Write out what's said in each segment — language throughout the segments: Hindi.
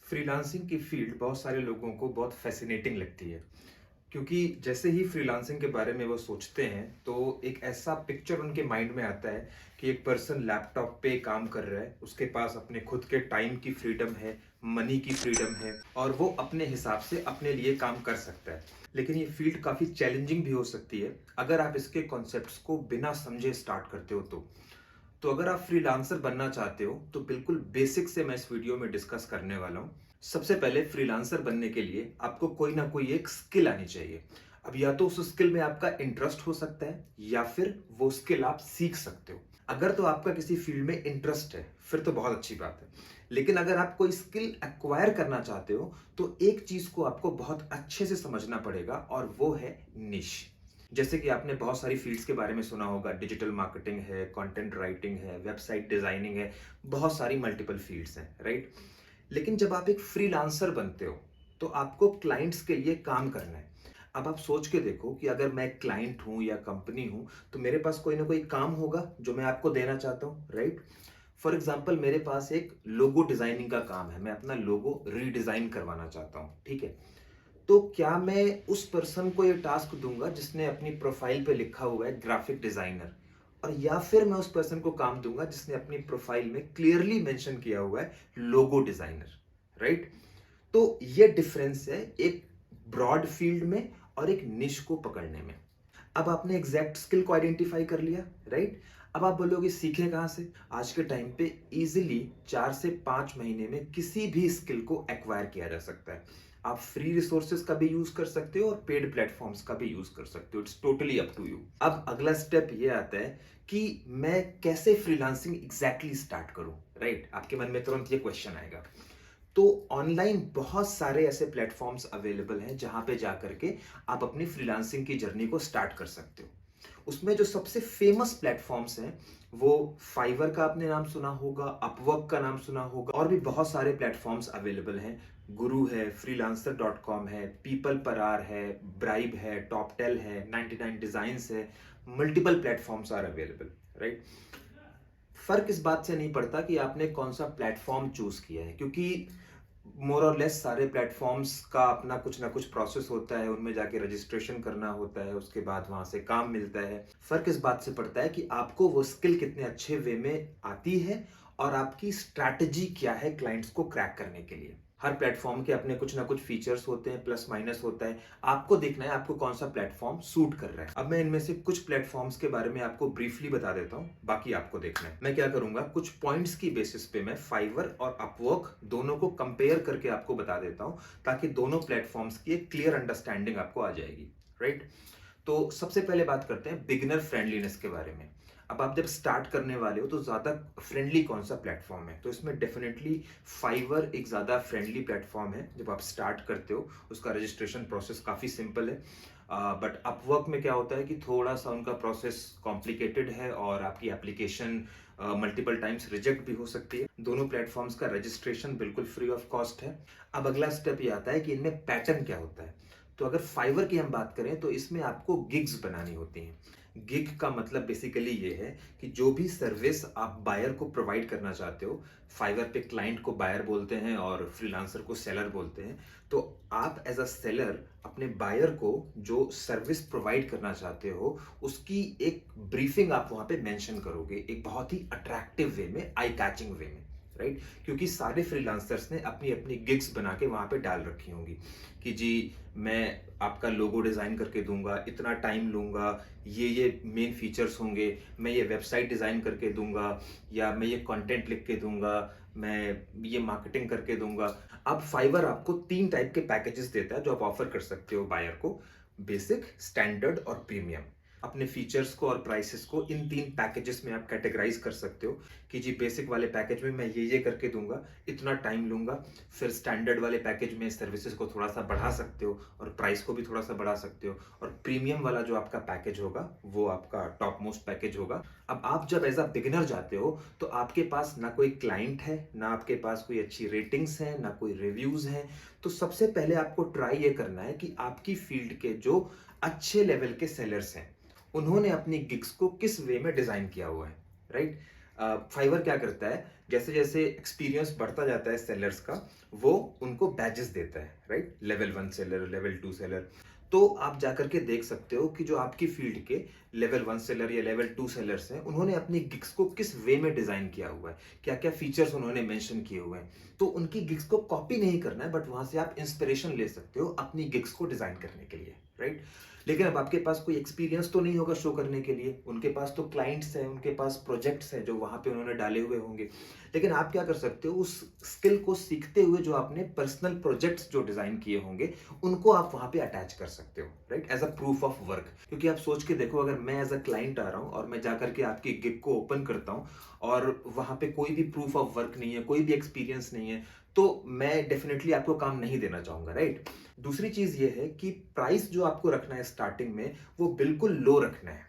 फ्रीलांसिंग की फील्ड बहुत सारे लोगों को बहुत फैसिनेटिंग लगती है क्योंकि जैसे ही फ्रीलांसिंग के बारे में वो सोचते हैं तो एक ऐसा पिक्चर उनके माइंड में आता है कि एक पर्सन लैपटॉप पे काम कर रहा है, उसके पास अपने खुद के टाइम की फ्रीडम है, मनी की फ्रीडम है और वो अपने हिसाब से अपने लिए काम कर सकता है। लेकिन ये फील्ड काफ़ी चैलेंजिंग भी हो सकती है अगर आप इसके कॉन्सेप्ट्स को बिना समझे स्टार्ट करते हो तो अगर आप फ्रीलांसर बनना चाहते हो तो बिल्कुल बेसिक से मैं इस वीडियो में डिस्कस करने वाला हूँ। सबसे पहले फ्रीलांसर बनने के लिए आपको कोई ना कोई एक स्किल आनी चाहिए। अब या तो उस स्किल में आपका इंटरेस्ट हो सकता है या फिर वो स्किल आप सीख सकते हो। अगर तो आपका किसी फील्ड में इंटरेस्ट है फिर तो बहुत अच्छी बात है। लेकिन अगर आप कोई स्किल एक्वायर करना चाहते हो तो एक चीज को आपको बहुत अच्छे से समझना पड़ेगा और वो है निश। जैसे कि आपने बहुत सारी फील्ड्स के बारे में सुना होगा, डिजिटल मार्केटिंग है, कंटेंट राइटिंग है, वेबसाइट डिजाइनिंग है, बहुत सारी मल्टीपल फील्ड्स हैं, राइट? लेकिन जब आप एक फ्रीलांसर बनते हो तो आपको क्लाइंट्स के लिए काम करना है। अब आप सोच के देखो कि अगर मैं क्लाइंट हूं या कंपनी हूं तो मेरे पास कोई ना कोई काम होगा जो मैं आपको देना चाहता हूं, राइट? फॉर एग्जाम्पल मेरे पास एक लोगो डिजाइनिंग का काम है, मैं अपना लोगो रीडिजाइन करवाना चाहता हूं, ठीक है? तो क्या मैं उस पर्सन को ये टास्क दूंगा जिसने अपनी प्रोफाइल पे लिखा हुआ है ग्राफिक डिजाइनर, और या फिर मैं उस पर्सन को काम दूंगा जिसने अपनी प्रोफाइल में क्लियरली मेंशन किया हुआ है लोगो डिजाइनर, राइट? तो ये डिफरेंस है एक ब्रॉड फील्ड में और एक निश को पकड़ने में। अब आपने एग्जैक्ट स्किल को आइडेंटिफाई कर लिया, राइट? अब आप बोलोगे सीखे कहां से? आज के टाइम पे इजीली 4 से 5 महीने में किसी भी स्किल को एक्वायर किया जा सकता है। आप फ्री रिसोर्सेज का भी यूज कर सकते हो और पेड प्लेटफॉर्म्स का भी यूज कर सकते हो, it's totally up to you. अब अगला स्टेप ये आता है कि मैं कैसे फ्रीलांसिंग एग्जैक्टली स्टार्ट करूं, राइट? आपके मन में तुरंत ये क्वेश्चन आएगा। तो ऑनलाइन बहुत सारे ऐसे प्लेटफॉर्म्स अवेलेबल हैं जहां पे जाकर के आप अपनी फ्रीलांसिंग की जर्नी को स्टार्ट कर सकते हो। उसमें जो सबसे फेमस प्लेटफॉर्म्स हैं वो फाइवर का आपने नाम सुना होगा, अपवर्क का नाम सुना होगा, और भी बहुत सारे प्लेटफॉर्म्स अवेलेबल हैं। गुरु है, फ्रीलांसर डॉट कॉम है, पीपल पर आर है, ब्राइब है, टॉपटेल है, 99 डिजाइन्स है। Multiple platforms are available, right? फर्क इस बात से नहीं पड़ता कि आपने कौन सा प्लेटफॉर्म चूज किया है, क्योंकि मोर और लेस सारे प्लेटफॉर्म्स का अपना कुछ ना कुछ प्रोसेस होता है, उनमें जाके रजिस्ट्रेशन करना होता है, उसके बाद वहां से काम मिलता है। फर्क इस बात से पड़ता है कि आपको वो स्किल कितने अच्छे वे में आती है और आपकी स्ट्रैटेजी क्या है क्लाइंट्स को क्रैक करने के लिए। हर प्लेटफॉर्म के अपने कुछ ना कुछ फीचर्स होते हैं, प्लस माइनस होता है। आपको देखना है आपको कौन सा प्लेटफॉर्म सूट कर रहा है। अब मैं इनमें से कुछ प्लेटफॉर्म्स के बारे में आपको ब्रीफली बता देता हूं, बाकी आपको देखना है। मैं क्या करूंगा, कुछ पॉइंट्स की बेसिस पे मैं फाइवर और अपवर्क दोनों को कंपेयर करके आपको बता देता हूं, ताकि दोनों प्लेटफॉर्म्स की एक क्लियर अंडरस्टैंडिंग आपको आ जाएगी, राइट? तो सबसे पहले बात करते हैं बिगिनर फ्रेंडलीनेस के बारे में। अब आप जब स्टार्ट करने वाले हो तो ज़्यादा फ्रेंडली कौन सा प्लेटफॉर्म है? तो इसमें डेफिनेटली फाइवर एक ज़्यादा फ्रेंडली प्लेटफॉर्म है। जब आप स्टार्ट करते हो उसका रजिस्ट्रेशन प्रोसेस काफ़ी सिंपल है। बट अपवर्क में क्या होता है कि थोड़ा सा उनका प्रोसेस कॉम्प्लिकेटेड है और आपकी एप्लीकेशन मल्टीपल टाइम्स रिजेक्ट भी हो सकती है। दोनों प्लेटफॉर्म्स का रजिस्ट्रेशन बिल्कुल फ्री ऑफ कॉस्ट है। अब अगला स्टेप ये आता है कि इनमें पैटर्न क्या होता है। तो अगर फाइवर की हम बात करें तो इसमें आपको गिग्स बनानी होती हैं। गिग का मतलब बेसिकली ये है कि जो भी सर्विस आप बायर को प्रोवाइड करना चाहते हो, फाइवर पे क्लाइंट को बायर बोलते हैं और फ्रीलांसर को सेलर बोलते हैं। तो आप एज अ सेलर अपने बायर को जो सर्विस प्रोवाइड करना चाहते हो उसकी एक ब्रीफिंग आप वहां पे मेंशन करोगे, एक बहुत ही अट्रैक्टिव वे में, आई कैचिंग वे में, राइट? क्योंकि सारे फ्रीलांसर्स ने अपनी अपनी गिग्स बना के वहां पे डाल रखी होंगी कि जी मैं आपका लोगो डिजाइन करके दूंगा, इतना टाइम लूंगा, ये मेन फीचर्स होंगे, मैं ये वेबसाइट डिजाइन करके दूंगा, या मैं ये कंटेंट लिख के दूंगा, मैं ये मार्केटिंग करके दूंगा। अब फाइवर आपको 3 टाइप के पैकेजेस देता है जो आप ऑफर कर सकते हो बायर को: बेसिक, स्टैंडर्ड और प्रीमियम। अपने फीचर्स को और प्राइसेस को इन 3 पैकेजेस में आप कैटेगराइज कर सकते हो कि जी बेसिक वाले पैकेज में मैं ये करके दूंगा, इतना टाइम लूंगा। फिर स्टैंडर्ड वाले पैकेज में सर्विसेज को थोड़ा सा बढ़ा सकते हो और प्राइस को भी थोड़ा सा बढ़ा सकते हो, और प्रीमियम वाला जो आपका पैकेज होगा वो आपका टॉप मोस्ट पैकेज होगा। अब आप जब एज अ बिगिनर जाते हो तो आपके पास ना कोई क्लाइंट है, ना आपके पास कोई अच्छी रेटिंग्स है, ना कोई रिव्यूज हैं। तो सबसे पहले आपको ट्राई ये करना है कि आपकी फील्ड के जो अच्छे लेवल के सेलर्स हैं उन्होंने अपनी गिग्स को किस वे में डिजाइन किया हुआ है, राइट? फाइवर क्या करता है, जैसे जैसे एक्सपीरियंस बढ़ता जाता है सेलर्स का, वो बैजेस देता है, right? Level 1 seller, level 2 seller. तो आप जाकर के देख सकते हो कि जो आपकी फील्ड के लेवल 1 सेलर या लेवल 2 सेलर्स हैं, उन्होंने अपनी गिग्स को किस वे में डिजाइन किया हुआ है, क्या-क्या फीचर्स उन्होंने मेंशन किए हुए हैं। तो उनकी गिग्स को कॉपी नहीं करना है, बट वहां से आप इंस्पिरेशन ले सकते हो अपनी गिग्स को डिजाइन करने के लिए, राइट? लेकिन अब आपके पास कोई एक्सपीरियंस तो नहीं होगा शो करने के लिए, उनके पास तो क्लाइंट्स हैं, उनके पास प्रोजेक्ट्स हैं जो वहां पे उन्होंने डाले हुए होंगे। लेकिन आप क्या कर सकते हो, उस स्किल को सीखते हुए जो आपने पर्सनल प्रोजेक्ट्स जो डिजाइन किए होंगे, उनको आप वहां पे अटैच कर सकते हो, right? As a proof of work. क्योंकि आप सोच के देखो, अगर मैं एज अ क्लाइंट आ रहा हूं और मैं जाकर के आपकी गिग को ओपन करता हूं और वहां पे कोई भी प्रूफ ऑफ वर्क नहीं है, कोई भी एक्सपीरियंस नहीं है, तो मैं डेफिनेटली आपको काम नहीं देना चाहूंगा, राइट? दूसरी चीज ये है कि प्राइस जो आपको रखना है स्टार्टिंग में, वो बिल्कुल लो रखना है।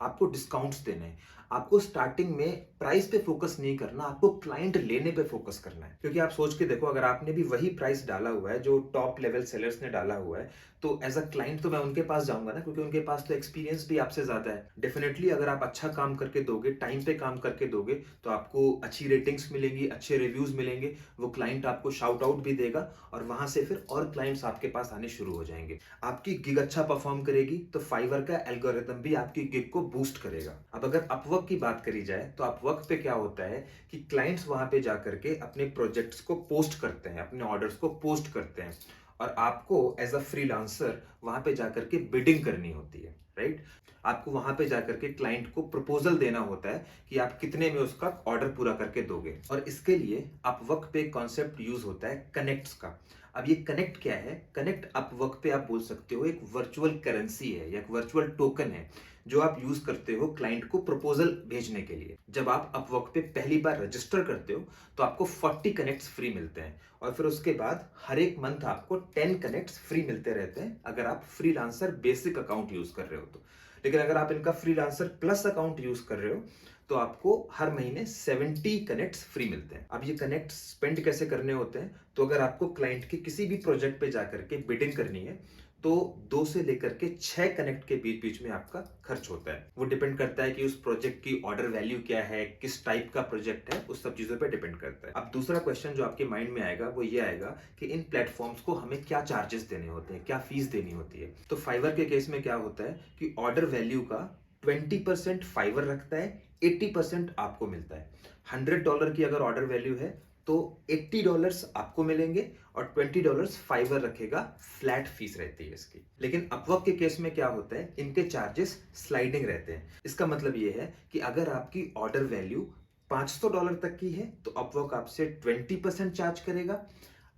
आपको डिस्काउंट्स देने हैं। आपको स्टार्टिंग में प्राइस पे फोकस नहीं करना, आपको क्लाइंट लेने पे फोकस करना है। क्योंकि आप सोच के देखो, अगर आपने भी वही प्राइस डाला हुआ है जो टॉप लेवल सेलर्स ने डाला हुआ है, तो एज अ क्लाइंट तो मैं उनके पास जाऊंगा ना, क्योंकि उनके पास तो एक्सपीरियंस भी आपसे ज्यादा है। डेफिनेटली अगर आप अच्छा काम करके दोगे, टाइम पे काम करके दोगे, तो आपको अच्छी रेटिंग्स मिलेंगी, अच्छे रिव्यूज मिलेंगे, वो क्लाइंट आपको शाउट आउट भी देगा और वहां से फिर और क्लाइंट्स आपके पास आने शुरू हो जाएंगे। आपकी गिग अच्छा परफॉर्म करेगी तो फाइवर का एल्गोरिथम भी आपकी गिग को बूस्ट करेगा। अब अगर अपवर्क की बात करी जाए, तो अपवर्क पे क्या होता है कि क्लाइंट्स वहां पे जाकर के अपने प्रोजेक्ट्स को पोस्ट करते हैं, अपने ऑर्डर्स को पोस्ट करते हैं, और आपको एज अ फ्रीलांसर वहां पे जाकर के बिडिंग करनी होती है, राइट? आपको वहां पे जाकर के क्लाइंट को प्रपोजल देना होता है कि आप कितने में उसका ऑर्डर पूरा करके दोगे। और इसके लिए अपवर्क पे कॉन्सेप्ट यूज होता है कनेक्ट्स का। अब ये कनेक्ट क्या है? कनेक्ट अपवर्क पे आप बोल सकते हो एक वर्चुअल करेंसी है या एक वर्चुअल टोकन है, जो आप यूज करते हो क्लाइंट को प्रपोजल भेजने के लिए। जब आप अपवर्क पे पहली बार रजिस्टर करते हो, तो आपको 40 कनेक्ट्स फ्री मिलते हैं, और फिर उसके बाद हर एक मंथ आपको 10 कनेक्ट्स फ्री मिलते रहते हैं, अगर आप फ्रीलांसर बेसिक अकाउंट यूज कर रहे हो तो। लेकिन अगर आप इनका फ्रीलांसर प्लस अकाउंट यूज कर रहे हो, तो आपको हर महीने 70 कनेक्ट्स फ्री मिलते हैं। अब ये कनेक्ट स्पेंड कैसे करने होते हैं? तो अगर आपको क्लाइंट के किसी भी प्रोजेक्ट पे जाकर के बिडिंग करनी है, तो 2 से लेकर के 6 कनेक्ट के बीच बीच में आपका खर्च होता है। वो डिपेंड करता है कि उस प्रोजेक्ट की ऑर्डर वैल्यू क्या है, किस टाइप का प्रोजेक्ट है, उस सब चीजों पे डिपेंड करता है। अब दूसरा क्वेश्चन जो आपके माइंड में आएगा वो ये आएगा कि इन प्लेटफॉर्म्स को हमें क्या चार्जेस देने होते हैं, क्या फीस देनी होती है? तो फाइवर के केस में क्या होता है कि ऑर्डर वैल्यू का 20% फाइवर रखता है, 80% आपको मिलता है। $100 की अगर ऑर्डर वैल्यू है, तो $80 आपको मिलेंगे और $20 फाइवर रखेगा, फ्लैट फीस रहती है इसकी। लेकिन अपवर्क के केस में क्या होता है, इनके चार्जेस स्लाइडिंग रहते हैं। इसका मतलब ये है कि अगर आपकी ऑर्डर वैल्यू $500 तक की है, तो अपवर्क आपसे 20% चार्ज करेगा।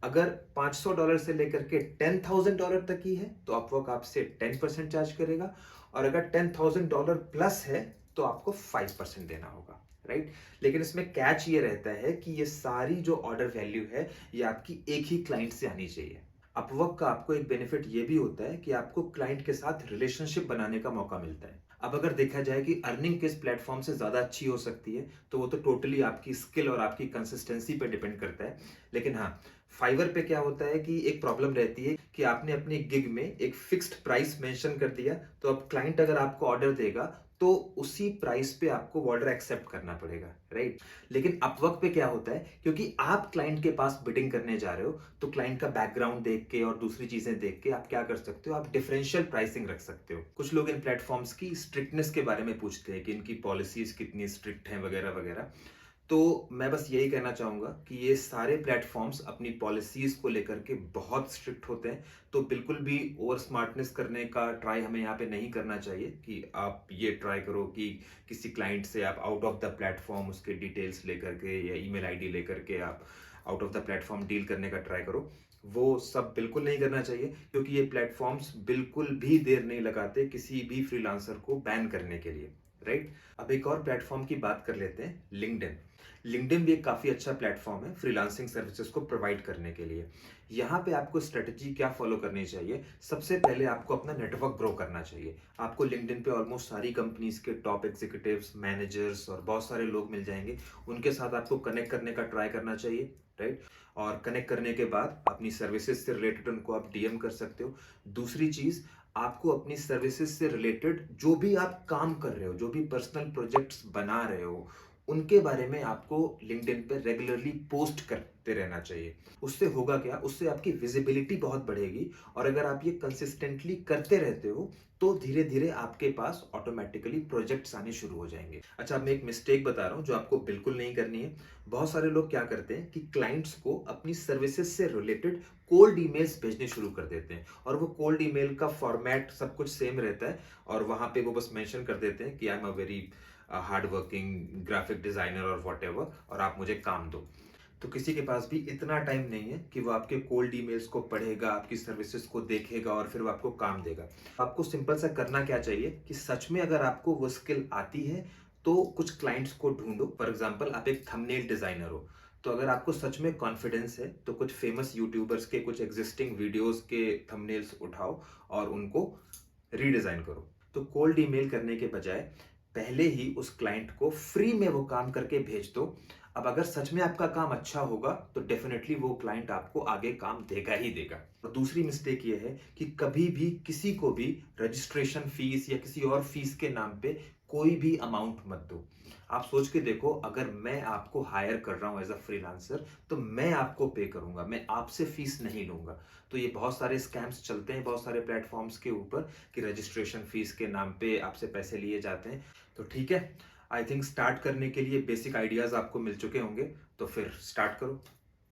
अगर $500 से लेकर के $10,000 तक की है, तो अपवर्क आपसे 10% चार्ज करेगा, और अगर $10,000 प्लस है, तो आपको 5% देना होगा, राइट? लेकिन इसमें कैच ये रहता है कि ये सारी जो ऑर्डर वैल्यू है, ये आपकी एक ही क्लाइंट से आनी चाहिए। अपवर्क का आपको एक बेनिफिट ये भी होता है कि आपको क्लाइंट के साथ रिलेशनशिप बनाने का मौका मिलता है। अब अगर देखा जाए कि अर्निंग किस प्लेटफॉर्म से ज्यादा अच्छी हो सकती है, तो वो तो टोटली आपकी स्किल और आपकी कंसिस्टेंसी पे डिपेंड करता है। लेकिन हाँ, फाइवर पे क्या होता है कि एक प्रॉब्लम रहती है कि आपने अपनी गिग में एक फिक्स्ड प्राइस मेंशन कर दिया, तो अब क्लाइंट अगर आपको ऑर्डर देगा, तो उसी प्राइस पे आपको ऑर्डर एक्सेप्ट करना पड़ेगा, राइट? लेकिन अपवर्क पे क्या होता है, क्योंकि आप क्लाइंट के पास बिडिंग करने जा रहे हो, तो क्लाइंट का बैकग्राउंड देख के और दूसरी चीजें देख के आप क्या कर सकते हो, आप डिफरेंशियल प्राइसिंग रख सकते हो। कुछ लोग इन प्लेटफॉर्म्स की स्ट्रिक्टनेस के बारे में पूछते हैं कि इनकी पॉलिसीज कितनी स्ट्रिक्ट हैं वगैरह वगैरह। तो मैं बस यही कहना चाहूंगा कि ये सारे प्लेटफॉर्म्स अपनी पॉलिसीज को लेकर के बहुत स्ट्रिक्ट होते हैं, तो बिल्कुल भी ओवर स्मार्टनेस करने का ट्राई हमें यहाँ पे नहीं करना चाहिए कि आप ये ट्राई करो कि किसी क्लाइंट से आप आउट ऑफ द प्लेटफॉर्म उसके डिटेल्स लेकर के या ईमेल आईडी लेकर के आप out of the platform deal करने का ट्राई करो। वो सब बिल्कुल नहीं करना चाहिए, क्योंकि ये प्लेटफॉर्म्स बिल्कुल भी देर नहीं लगाते किसी भी फ्रीलांसर को बैन करने के लिए, राइट? अब एक और प्लेटफॉर्म की बात कर लेते हैं, लिंक्डइन। लिंक्डइन भी एक काफी अच्छा प्लेटफॉर्म है फ्रीलांसिंग सर्विसेज को प्रोवाइड करने के लिए। यहाँ पे आपको स्ट्रेटजी क्या फॉलो करनी चाहिए? सबसे पहले आपको अपना नेटवर्क ग्रो करना चाहिए। आपको लिंक्डइन पे ऑलमोस्ट सारी कंपनीज के टॉप एग्जीक्यूटिव्स, मैनेजर्स और बहुत सारे लोग मिल जाएंगे। उनके साथ आपको कनेक्ट करने का ट्राई करना चाहिए, राइट? और कनेक्ट करने के बाद अपनी सर्विसेज से रिलेटेड उनको आप डीएम कर सकते हो। दूसरी चीज, आपको अपनी सर्विसेज से रिलेटेड जो भी आप काम कर रहे हो, जो भी पर्सनल प्रोजेक्ट्स बना रहे हो, उनके बारे में आपको लिंक्डइन पे रेगुलरली पोस्ट करते रहना चाहिए। उससे होगा क्या? उससे आपकी विजिबिलिटी बहुत बढ़ेगी और अगर आप ये कंसिस्टेंटली करते रहते हो, तो धीरे-धीरे आपके पास ऑटोमैटिकली प्रोजेक्ट्स आने शुरू हो जाएँगे। अच्छा, अब मैं एक मिस्टेक बता रहा हूँ जो आपको बिल्कुल नहीं करनी है। बहुत सारे लोग क्या करते हैं कि क्लाइंट्स को अपनी सर्विसेज से रिलेटेड कोल्ड ईमेल्स भेजने शुरू कर देते हैं और वो कोल्ड ईमेल का फॉर्मेट सब कुछ सेम रहता है और वहाँ पे वो बस मेंशन कर देते हैं कि I am a very hard working graphic designer और व्हाटएवर और आप मुझे काम दो। तो किसी के पास भी इतना टाइम नहीं है कि वो आपके कोल्ड ईमेल्स को पढ़ेगा, आपकी सर्विसेज को देखेगा और फिर वो आपको काम देगा। आपको सिंपल सा करना क्या चाहिए कि सच में अगर आपको वो स्किल आती है, तो कुछ क्लाइंट्स को ढूँढो। फॉर एग्ज़ाम्पल आप एक थंबनेल डिज़ाइनर हो, तो अगर आपको सच में कॉन्फिडेंस है, तो कुछ फेमस यूट्यूबर्स के कुछ एक्जिस्टिंग वीडियोज़ के थंबनेल्स उठाओ और उनको रीडिज़ाइन करो। तो कोल्ड ईमेल करने के बजाय पहले ही उस क्लाइंट को फ्री में वो काम करके भेज दो। अब अगर सच में आपका काम अच्छा होगा तो डेफिनेटली वो क्लाइंट आपको आगे काम देगा ही देगा। और दूसरी मिस्टेक ये है कि कभी भी किसी को भी रजिस्ट्रेशन फीस या किसी और फीस के नाम पे कोई भी अमाउंट मत दो। आप सोच के देखो, अगर मैं आपको हायर कर रहा हूं एज अ फ्रीलांसर, तो मैं आपको पे करूंगा, मैं आपसे फीस नहीं लूंगा। तो ये बहुत सारे स्कैम्स चलते हैं बहुत सारे प्लेटफॉर्म्स के ऊपर कि रजिस्ट्रेशन फीस के नाम पे आपसे पैसे लिए जाते हैं। तो ठीक है, आई थिंक स्टार्ट करने के लिए बेसिक आइडियाज आपको मिल चुके होंगे, तो फिर स्टार्ट करो।